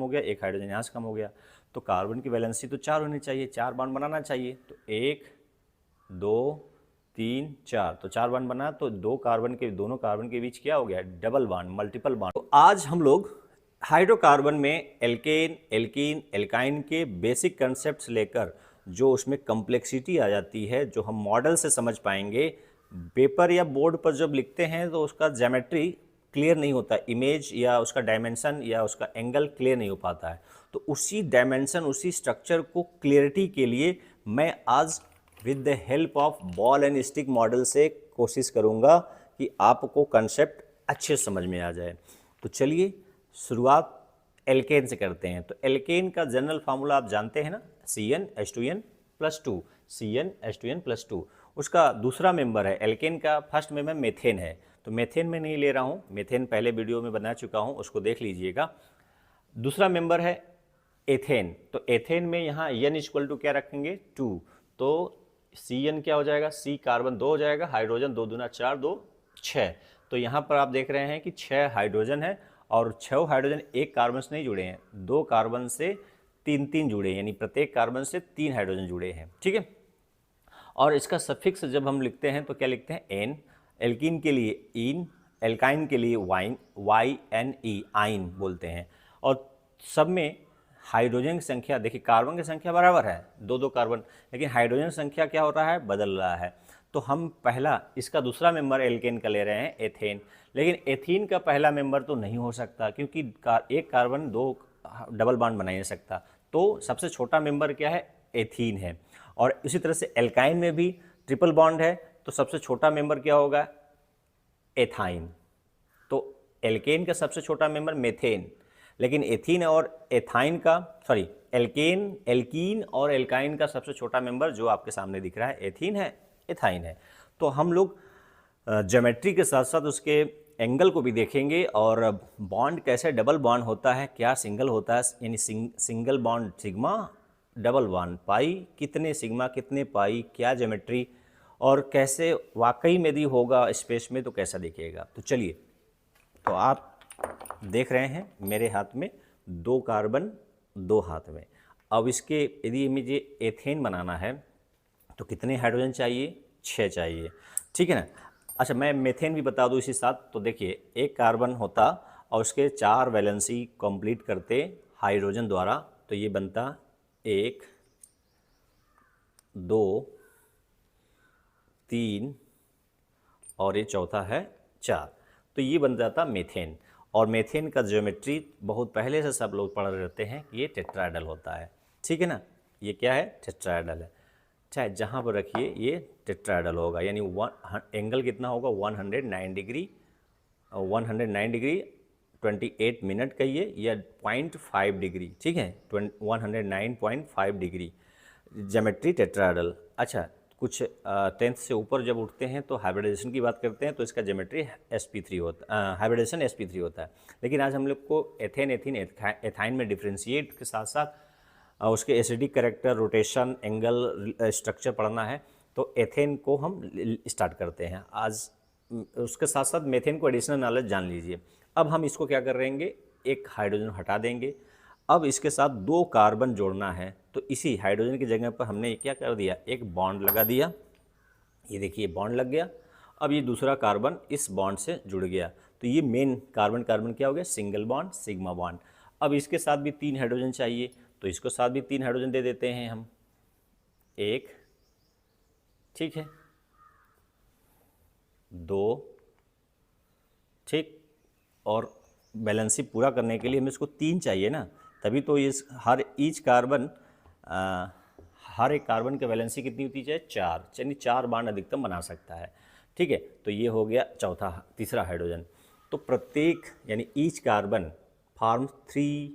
हो गया, एक हाइड्रोजन यहाँ से कम हो गया, तो कार्बन की वैलेंसी तो 4 होनी चाहिए, 4 बॉन्ड बनाना चाहिए। तो 1 2 3 4, तो 4 बॉन्ड बना, तो दोनों कार्बन के बीच क्या हो गया, डबल बॉन्ड, मल्टीपल बॉन्ड। तो आज हम लोग हाइड्रोकार्बन में एल्केन, एल्कीन, एल्काइन के बेसिक कंसेप्ट्स लेकर जो उसमें कॉम्प्लेक्सिटी आ जाती है, जो हम मॉडल से समझ पाएंगे, पेपर या बोर्ड पर जब लिखते हैं तो उसका ज्योमेट्री क्लियर नहीं होता, इमेज या उसका डायमेंशन या उसका एंगल क्लियर नहीं हो पाता है। तो उसी डायमेंशन, उसी स्ट्रक्चर को क्लियरिटी के लिए मैं आज with the help of ball and stick model से कोशिश करूंगा कि आपको कंसेप्ट अच्छे समझ में आ जाए। तो चलिए शुरुआत एल्केन से करते हैं। तो एल्केन का जनरल फार्मूला आप जानते हैं ना, CnH2n+2, CnH2n+2। उसका दूसरा मेंबर है एल्केन का, फर्स्ट मेंबर मेथेन है। तो मेथेन में नहीं ले रहा हूँ, मेथेन पहले वीडियो में बना चुका हूँ, उसको देख लीजिएगा। दूसरा मेंबर है एथेन। तो एथेन में यहाँ n इक्वल टू क्या रखेंगे, 2। तो Cn क्या हो जाएगा, C कार्बन 2 हो जाएगा, हाइड्रोजन 2 दूना 4, 2 6। तो यहाँ पर आप देख रहे हैं कि 6 हाइड्रोजन है और 6 हाइड्रोजन एक कार्बन से नहीं जुड़े हैं, 2 कार्बन से 3 जुड़े हैं, यानी प्रत्येक कार्बन से 3 हाइड्रोजन जुड़े हैं, ठीक है। और इसका सफिक्स जब हम लिखते हैं तो क्या लिखते हैं, एन। एल्कीन के लिए इन, एल्काइन के लिए वाइन, YNE, आइन बोलते हैं। और सब में हाइड्रोजन की संख्या देखिए, कार्बन की संख्या बराबर है, 2 कार्बन, लेकिन हाइड्रोजन की संख्या क्या हो रहा है, बदल रहा है। तो हम पहला इसका दूसरा मेंबर एल्केन का ले रहे हैं, एथेन। लेकिन एथीन का पहला मेंबर तो नहीं हो सकता, क्योंकि एक कार्बन 2 डबल बॉन्ड बना नहीं सकता। तो सबसे छोटा मेंबर क्या है, एथीन है। और इसी तरह से एल्काइन में भी ट्रिपल बॉन्ड है, तो सबसे छोटा मेंबर क्या होगा, एथाइन। तो एल्केन का सबसे छोटा मेंबर मेथेन, लेकिन एथीन और एथाइन का, सॉरी, एल्कीन और एल्काइन का सबसे छोटा मेंबर जो आपके सामने दिख रहा है, एथीन है, एथाइन है। तो हम लोग ज्योमेट्री के साथ साथ उसके एंगल को भी देखेंगे, और बॉन्ड कैसे डबल बॉन्ड होता है, क्या सिंगल होता है, यानी single bond sigma, double bond pi, कितने सिग्मा कितने पाई, क्या ज्योमेट्री, और कैसे वाकई में यदि होगा स्पेस में तो कैसा दिखेगा। तो चलिए, तो आप देख रहे हैं मेरे हाथ में 2 कार्बन, 2 हाथ में। अब इसके यदि मुझे एथेन बनाना है तो कितने हाइड्रोजन चाहिए, 6 चाहिए, ठीक है ना। अच्छा, मैं मेथेन भी बता दूं इसी साथ। तो देखिए, एक कार्बन होता और उसके 4 वैलेंसी कंप्लीट करते हाइड्रोजन द्वारा, तो ये बनता 1 2 3 और ये चौथा है 4। तो ये बन जाता मेथेन। और मेथेन का ज्योमेट्री बहुत पहले से सब लोग पढ़ रहते हैं कि ये टेट्राहेड्रल होता है, ठीक है ना। ये क्या है, टेट्राहेड्रल है, चाहे जहाँ पर रखिए ये टेट्राहेड्रल होगा। यानी एंगल कितना होगा, 109 डिग्री, 109 डिग्री 28 मिनट कहिए, या 0.5 डिग्री, ठीक है, 109.5 डिग्री ज्योमेट्री टेट्राहेड्रल। अच्छा, कुछ 10th से ऊपर जब उठते हैं तो हाइब्रिडाइजेशन की बात करते हैं, तो इसका ज्योमेट्री sp3 होता है, हाइब्रिडाइजेशन sp3 होता है। लेकिन आज हम लोग को एथेन, एथाइन में डिफ्रेंशिएट के साथ साथ उसके acidic character, rotation, angle, structure पढ़ना है। तो एथेन को हम स्टार्ट करते हैं आज, उसके साथ साथ मेथेन को एडिशनल नॉलेज जान लीजिए। अब हम इसको क्या करेंगे, एक हाइड्रोजन हटा देंगे। अब इसके साथ 2 कार्बन जोड़ना है, तो इसी हाइड्रोजन की जगह पर हमने क्या कर दिया, एक बॉन्ड लगा दिया। ये देखिए बॉन्ड लग गया। अब ये दूसरा कार्बन इस बॉन्ड से जुड़ गया, तो ये मेन कार्बन कार्बन क्या हो गया, सिंगल बॉन्ड, सिग्मा बॉन्ड। अब इसके साथ भी 3 हाइड्रोजन चाहिए, तो इसको साथ भी 3 हाइड्रोजन दे देते हैं हम, 1, ठीक है, 2, ठीक, और बैलेंसी पूरा करने के लिए हमें इसको 3 चाहिए ना, तभी तो इस हर एक कार्बन की वैलेंसी कितनी होती है, 4, यानी 4 बॉन्ड अधिकतम बना सकता है, ठीक है। तो ये हो गया तीसरा हाइड्रोजन। तो प्रत्येक यानी each carbon form 3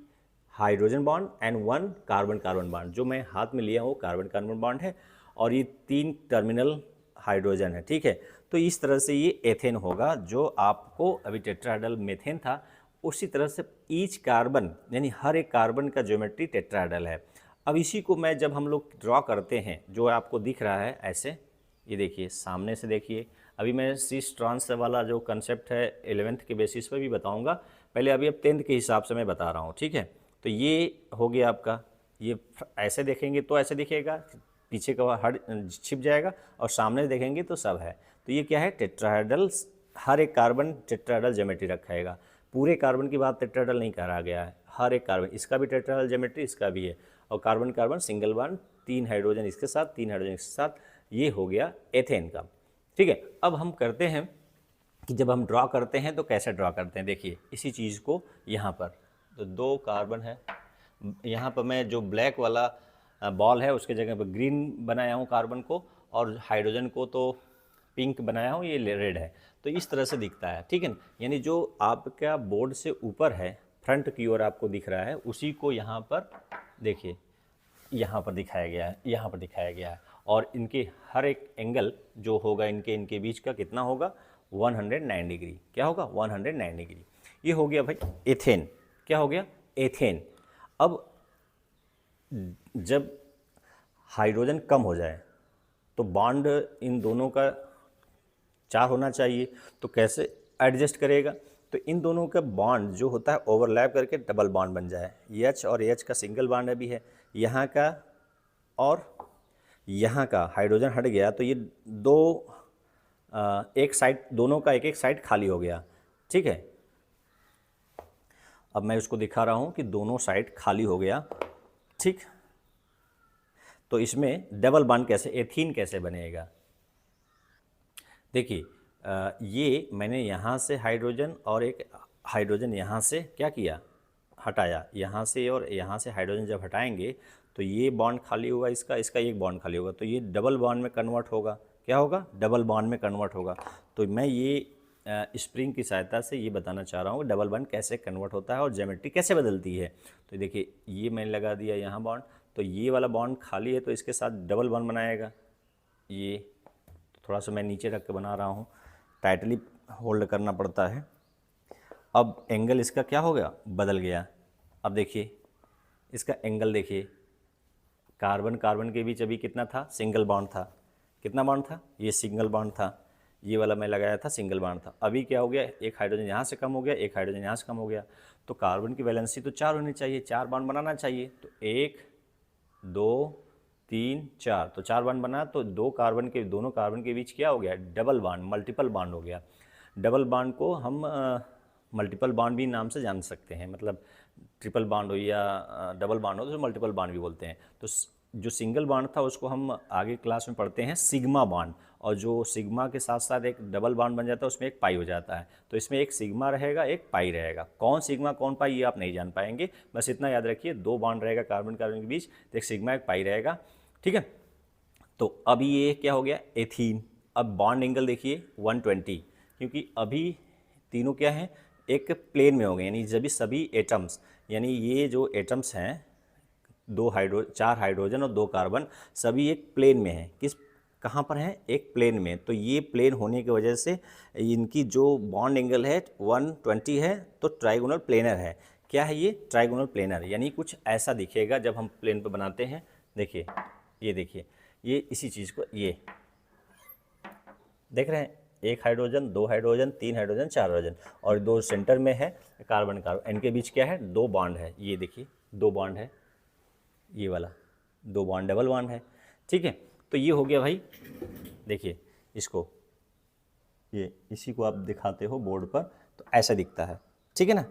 hydrogen bond and 1 carbon carbon bond. जो मैं हाथ में लिया हूँ कार्बन कार्बन बॉन्ड है, और ये 3 टर्मिनल हाइड्रोजन है, ठीक है। तो इस तरह से ये एथेन होगा, जो आपको अभी टेट्राहेड्रल मेथेन था, उसी तरह से ईच कार्बन यानी हर एक कार्बन का ज्योमेट्री टेट्राहेड्रल है। अब इसी को मैं जब हम लोग ड्रॉ करते हैं, जो आपको दिख रहा है ऐसे, ये देखिए सामने से देखिए। अभी मैं सिस ट्रांस वाला जो कंसेप्ट है 11th के बेसिस पर भी बताऊंगा, पहले अभी अब 10th के हिसाब से मैं बता रहा हूँ, ठीक है। तो ये हो गया आपका, ये ऐसे देखेंगे तो ऐसे दिखेगा, पीछे का हट छिप जाएगा, और सामने देखेंगे तो सब है। तो ये क्या है, टेट्राहेड्रल, हर एक कार्बन टेट्राहेड्रल ज्योमेट्री रखेगा। पूरे कार्बन की बात टेट्राहेड्रल नहीं कहा गया है, हर एक कार्बन, इसका भी टेट्राहेड्रल ज्योमेट्री, इसका भी है। और carbon carbon single bond, 3 hydrogen इसके साथ, 3 हाइड्रोजन इसके साथ, ये हो गया एथेन का। ठीक है, अब हम करते हैं कि जब हम ड्रॉ करते हैं तो कैसे ड्रॉ करते हैं। देखिए इसी चीज़ को यहाँ पर, तो 2 कार्बन है, यहाँ पर मैं जो ब्लैक वाला बॉल है उसके जगह पर ग्रीन बनाया हूँ कार्बन को, और हाइड्रोजन को तो पिंक बनाया हूँ, ये रेड है। तो इस तरह से दिखता है, ठीक है ना। यानी जो आपका बोर्ड से ऊपर है, फ्रंट की ओर आपको दिख रहा है, उसी को यहाँ पर देखिए, यहाँ पर दिखाया गया है, यहाँ पर दिखाया गया है। और इनके हर एक एंगल जो होगा इनके बीच का कितना होगा, 109 डिग्री। क्या होगा, 109 डिग्री। ये हो गया भाई एथेन। क्या हो गया, एथेन। अब जब हाइड्रोजन कम हो जाए तो बॉन्ड इन दोनों का 4 होना चाहिए, तो कैसे एडजस्ट करेगा। तो इन दोनों का बॉन्ड जो होता है ओवरलैप करके डबल बॉन्ड बन जाए। एच और एच का सिंगल बॉन्ड अभी है, यहाँ का और यहाँ का हाइड्रोजन हट गया, तो ये दो एक साइड, दोनों का एक एक साइड खाली हो गया। ठीक है, अब मैं इसको दिखा रहा हूँ कि दोनों साइड खाली हो गया। ठीक, तो इसमें डबल बॉन्ड कैसे, एथीन कैसे बनेगा। देखिए ये मैंने यहाँ से हाइड्रोजन और एक हाइड्रोजन यहाँ से क्या किया, हटाया, यहाँ से और यहाँ से हाइड्रोजन जब हटाएंगे तो ये बॉन्ड खाली होगा, इसका एक बॉन्ड खाली होगा, तो ये डबल बॉन्ड में कन्वर्ट होगा। क्या होगा, डबल बॉन्ड में कन्वर्ट होगा। तो मैं ये स्प्रिंग की सहायता से ये बताना चाह रहा हूँ डबल बॉन्ड कैसे कन्वर्ट होता है और ज्योमेट्री कैसे बदलती है। तो देखिए ये मैंने लगा दिया यहाँ बॉन्ड, तो ये वाला बॉन्ड खाली है तो इसके साथ डबल बॉन्ड बनाएगा। ये थोड़ा सा मैं नीचे रख के बना रहा हूँ, टाइटली होल्ड करना पड़ता है। अब एंगल इसका क्या हो गया, बदल गया। अब देखिए इसका एंगल देखिए, कार्बन कार्बन के बीच अभी कितना था, सिंगल बॉन्ड था। कितना बॉन्ड था, ये सिंगल बॉन्ड था, ये वाला मैं लगाया था सिंगल बॉन्ड था। अभी क्या हो गया, एक हाइड्रोजन यहाँ से कम हो गया, एक हाइड्रोजन यहाँ से कम हो गया। तो कार्बन की वैलेंसी तो 4 होनी चाहिए, 4 बॉन्ड बनाना चाहिए। तो 1 2 3 4, तो 4 बॉन्ड बना, तो दोनों कार्बन के बीच क्या हो गया, डबल बॉन्ड, मल्टीपल बॉन्ड हो गया। डबल बॉन्ड को हम मल्टीपल बॉन्ड भी नाम से जान सकते हैं, मतलब ट्रिपल बॉन्ड हो या डबल बॉन्ड हो तो मल्टीपल बॉन्ड भी बोलते हैं। तो जो सिंगल बॉन्ड था उसको हम आगे क्लास में पढ़ते हैं सिग्मा बॉन्ड, और जो सिग्मा के साथ साथ एक डबल बॉन्ड बन जाता है उसमें एक पाई हो जाता है। तो इसमें एक सिग्मा रहेगा, एक पाई रहेगा। कौन सिग्मा कौन पाई ये आप नहीं जान पाएंगे, बस इतना याद रखिए, 2 बॉन्ड रहेगा कार्बन कार्बन के बीच, तो एक सिग्मा एक पाई रहेगा। ठीक है, तो अभी ये क्या हो गया, एथीन। अब बॉन्ड एंगल देखिए 120, क्योंकि अभी तीनों क्या हैं, एक प्लेन में हो गए, यानी जब सभी एटम्स, यानी ये जो एटम्स हैं 4 हाइड्रोजन और 2 कार्बन, सभी एक प्लेन में हैं। किस, कहाँ पर हैं, एक प्लेन में। तो ये प्लेन होने की वजह से इनकी जो बॉन्ड एंगल है 120 है, तो ट्राइगोनल प्लेनर है। क्या है ये, ट्राइगोनल प्लेनर, यानी कुछ ऐसा दिखेगा जब हम प्लेन पर बनाते हैं। देखिए ये देखिए, ये इसी चीज़ को ये देख रहे हैं, 1 हाइड्रोजन, 2 हाइड्रोजन, 3 हाइड्रोजन, 4 हाइड्रोजन, और 2 सेंटर में है कार्बन कार्बन, इनके बीच क्या है, 2 बॉन्ड है। ये देखिए 2 बॉन्ड है, ये वाला 2 बॉन्ड डबल बॉन्ड है। ठीक है, तो ये हो गया भाई। देखिए इसको, ये इसी को आप दिखाते हो बोर्ड पर तो ऐसा दिखता है। ठीक है ना,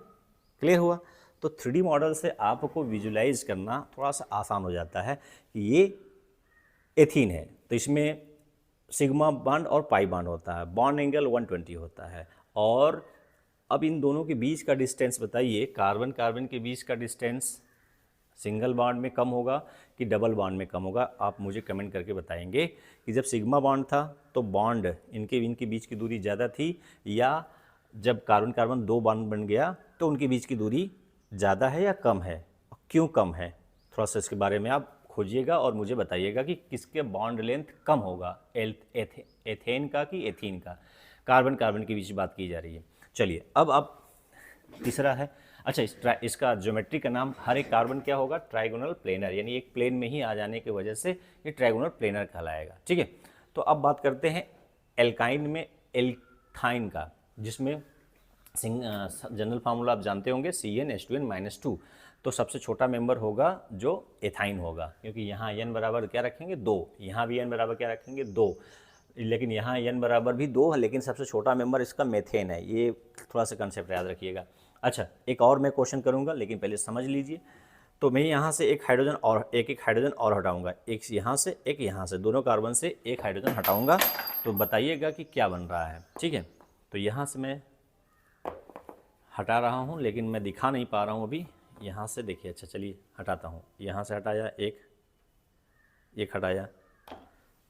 क्लियर हुआ। तो 3D मॉडल से आपको विजुलाइज करना थोड़ा सा आसान हो जाता है कि ये एथीन है, तो इसमें सिग्मा बॉन्ड और पाई बॉन्ड होता है, बॉन्ड एंगल 120 होता है। और अब इन दोनों के बीच का डिस्टेंस बताइए, कार्बन कार्बन के बीच का डिस्टेंस सिंगल बॉन्ड में कम होगा कि डबल बॉन्ड में कम होगा, आप मुझे कमेंट करके बताएंगे कि जब सिग्मा बॉन्ड था तो बॉन्ड इनके बीच की दूरी ज़्यादा थी, या जब कार्बन कार्बन 2 बॉन्ड बन गया तो उनके बीच की दूरी ज़्यादा है या कम है, क्यों कम है। थोड़ा सा इसके बारे में आप खोजिएगा और मुझे बताइएगा कि किसके बॉन्ड लेंथ कम होगा, एथेन का कि एथीन का। कार्बन कार्बन के बीच बात की जा रही है। चलिए अब आप तीसरा है, अच्छा इसका ज्योमेट्री का नाम, हर एक कार्बन क्या होगा, ट्राइगोनल प्लेनर, यानी एक प्लेन में ही आ जाने की वजह से ये ट्राइगोनल प्लेनर कहलाएगा। ठीक है, तो अब बात करते हैं एल्काइन में एल्काइन का, जिसमें जनरल फार्मूला आप जानते होंगे CnH2n-2। तो सबसे छोटा मेंबर होगा जो एथाइन होगा, क्योंकि यहाँ n बराबर क्या रखेंगे 2, यहाँ भी n बराबर क्या रखेंगे 2, लेकिन यहाँ n बराबर भी 2 है, लेकिन सबसे छोटा मेंबर इसका मेथेन है। ये थोड़ा सा कंसेप्ट याद रखिएगा। अच्छा, एक और मैं क्वेश्चन करूँगा, लेकिन पहले समझ लीजिए। तो मैं यहाँ से एक हाइड्रोजन और एक हाइड्रोजन और हटाऊँगा, एक यहाँ से एक यहाँ से, दोनों कार्बन से एक हाइड्रोजन हटाऊँगा, तो बताइएगा कि क्या बन रहा है। ठीक है, तो यहाँ से मैं हटा रहा हूँ, लेकिन मैं दिखा नहीं पा रहा हूँ अभी। यहाँ से देखिए, अच्छा चलिए हटाता हूँ। यहाँ से हटाया, एक हटाया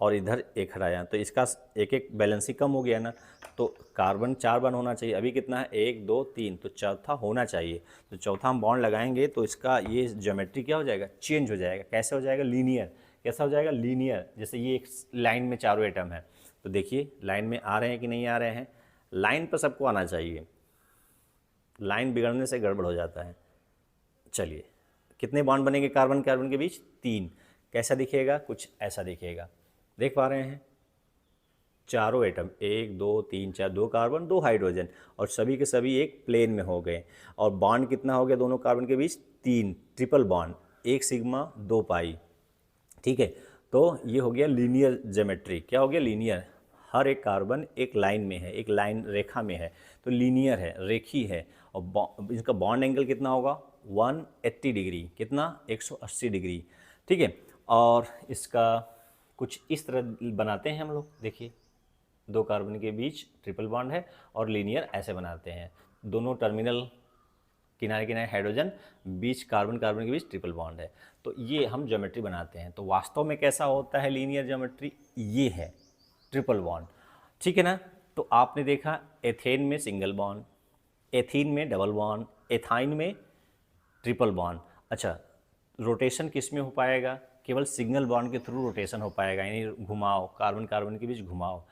और इधर एक हटाया, तो इसका एक एक बैलेंस ही कम हो गया ना। तो कार्बन 4 बॉन्ड होना चाहिए, अभी कितना है 1 2 3, तो चौथा होना चाहिए। तो चौथा हम बॉन्ड लगाएंगे तो इसका ये ज्योमेट्री क्या हो जाएगा, चेंज हो जाएगा। कैसे हो जाएगा, लीनियर। कैसा हो जाएगा, लीनियर। जैसे ये एक लाइन में चारों एटम है, तो देखिए लाइन में आ रहे हैं कि नहीं आ रहे हैं। लाइन पर सबको आना चाहिए, लाइन बिगड़ने से गड़बड़ हो जाता है। चलिए, कितने बॉन्ड बनेंगे कार्बन कार्बन के बीच, 3। कैसा दिखेगा, कुछ ऐसा दिखेगा। देख पा रहे हैं, चारों एटम 1 2 3 4, 2 कार्बन 2 हाइड्रोजन, और सभी के सभी एक प्लेन में हो गए। और बॉन्ड कितना हो गया दोनों कार्बन के बीच, 3, ट्रिपल बॉन्ड, 1 सिग्मा 2 पाई। ठीक है, तो ये हो गया लीनियर ज्योमेट्री। क्या हो गया, लीनियर। हर एक कार्बन एक लाइन में है, एक लाइन रेखा में है, तो लीनियर है, रेखी है। और इसका बॉन्ड एंगल कितना होगा, 180 डिग्री। कितना, 180 डिग्री। ठीक है, और इसका कुछ इस तरह बनाते हैं हम लोग। देखिए, 2 कार्बन के बीच ट्रिपल बॉन्ड है और लीनियर ऐसे बनाते हैं। दोनों टर्मिनल किनारे किनारे हाइड्रोजन, बीच कार्बन कार्बन के बीच ट्रिपल बॉन्ड है। तो ये हम ज्योमेट्री बनाते हैं। तो वास्तव में कैसा होता है लीनियर ज्योमेट्री, ये है ट्रिपल बॉन्ड। ठीक है ना। तो आपने देखा एथेन में सिंगल बॉन्ड, एथीन में डबल बॉन्ड, एथाइन में ट्रिपल बॉन्ड। अच्छा, रोटेशन किस में हो पाएगा, केवल सिंगल बॉन्ड के थ्रू रोटेशन हो पाएगा, यानी घुमाव, कार्बन कार्बन के बीच घुमाव।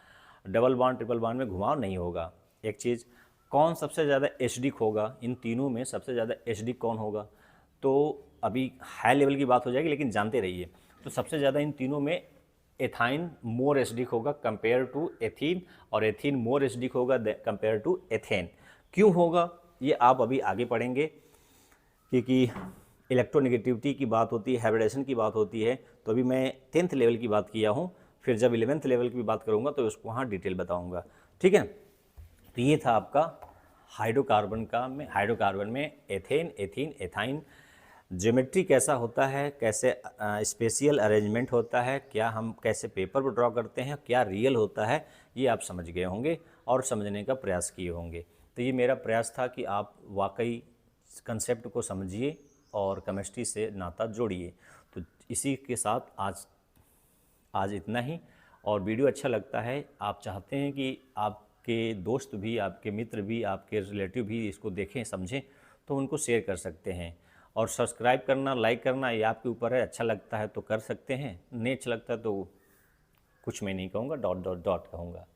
डबल बॉन्ड ट्रिपल बॉन्ड में घुमाव नहीं होगा। एक चीज़, कौन सबसे ज़्यादा एसिडिक होगा, इन तीनों में सबसे ज़्यादा एसिडिक कौन होगा, तो अभी हाई लेवल की बात हो जाएगी, लेकिन जानते रहिए। तो सबसे ज़्यादा इन तीनों में एथाइन मोर एसिडिक होगा कंपेयर टू एथीन, और एथीन मोर एसिडिक होगा कंपेयर टू एथेन। क्यों होगा, ये आप अभी आगे पढ़ेंगे, क्योंकि इलेक्ट्रोनेगेटिविटी की बात होती है, हाइब्रिडेशन की बात होती है। तो अभी मैं 10th लेवल की बात किया हूँ, फिर जब 11th लेवल की बात करूँगा तो उसको वहाँ डिटेल बताऊँगा। ठीक है, तो ये था आपका हाइड्रोकार्बन में एथेन, एथीन, एथाइन। ज्योमेट्री कैसा होता है, कैसे स्पेशियल अरेंजमेंट होता है, क्या हम कैसे पेपर पर ड्रॉ करते हैं, क्या रियल होता है, ये आप समझ गए होंगे और समझने का प्रयास किए होंगे। तो ये मेरा प्रयास था कि आप वाकई कंसेप्ट को समझिए और केमिस्ट्री से नाता जोड़िए। तो इसी के साथ आज इतना ही। और वीडियो अच्छा लगता है, आप चाहते हैं कि आपके दोस्त भी, आपके मित्र भी, आपके रिलेटिव भी इसको देखें समझें, तो उनको शेयर कर सकते हैं। और सब्सक्राइब करना, लाइक करना, ये आपके ऊपर है। अच्छा लगता है तो कर सकते हैं, नहीं अच्छा लगता तो कुछ मैं नहीं कहूँगा, डॉट डॉट डॉट कहूँगा।